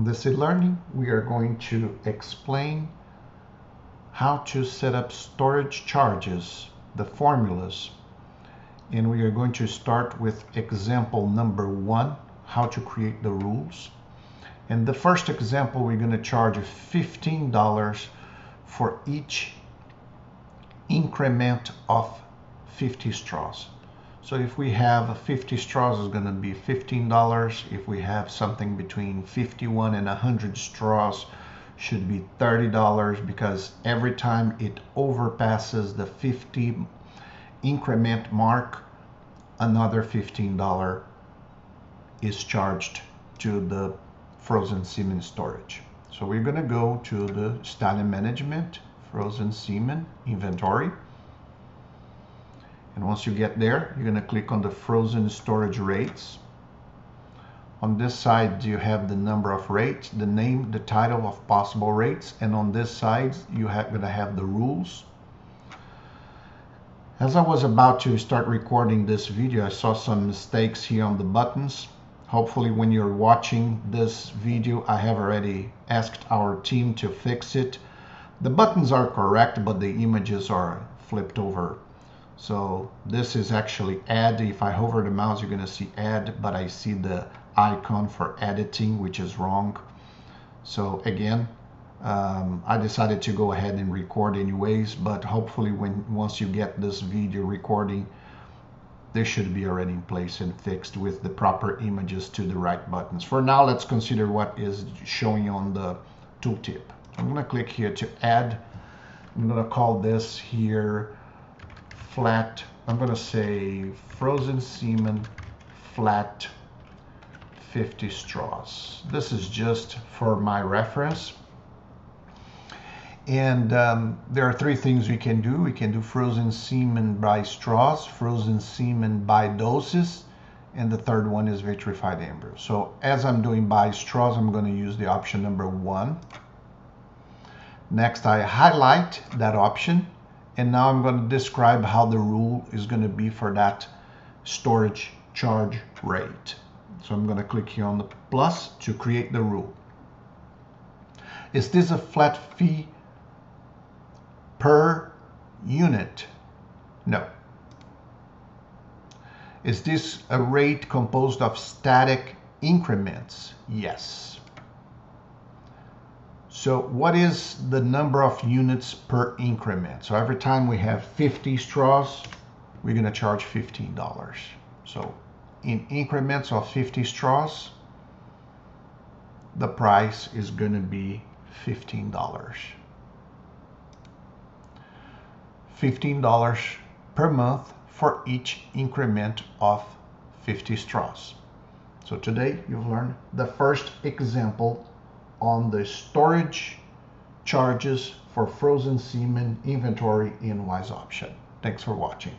In this e-learning, we are going to explain how to set up storage charges, the formulas, and we are going to start with example number 1, how to create the rules. In the first example, we're going to charge $15 for each increment of 50 straws. So if we have 50 straws, it's going to be $15. If we have something between 51 and 100 straws, should be $30, because every time it overpasses the 50 increment mark, another $15 is charged to the frozen semen storage. So we're going to go to the Stallion management, frozen semen inventory. And once you get there, you're going to click on the frozen storage rates. On this side, you have the number of rates, the name, the title of possible rates. And on this side, you're going to have the rules. As I was about to start recording this video, I saw some mistakes here on the buttons. Hopefully when you're watching this video, I have already asked our team to fix it. The buttons are correct, but the images are flipped over. So this is actually add. If I hover the mouse, you're going to see add, but I see the icon for editing, which is wrong. So again, I decided to go ahead and record anyways, but hopefully once you get this video recording, this should be already in place and fixed with the proper images to the right buttons. For now, let's consider what is showing on the tooltip. I'm going to click here to add. I'm going to call this here flat. I'm going to say frozen semen flat 50 straws. This is just for my reference. And there are 3 things we can do. We can do frozen semen by straws, frozen semen by doses, and the third one is vitrified embryo. So as I'm doing by straws, I'm going to use the option number 1. Next, I highlight that option, and now I'm going to describe how the rule is going to be for that storage charge rate. So I'm going to click here on the plus to create the rule. Is this a flat fee per unit? No. Is this a rate composed of static increments? Yes. So what is the number of units per increment? So every time we have 50 straws, we're going to charge $15. So in increments of 50 straws, the price is going to be $15. $15 per month for each increment of 50 straws. So today you've learned the first example on the storage charges for frozen semen inventory in WISE option. Thanks for watching.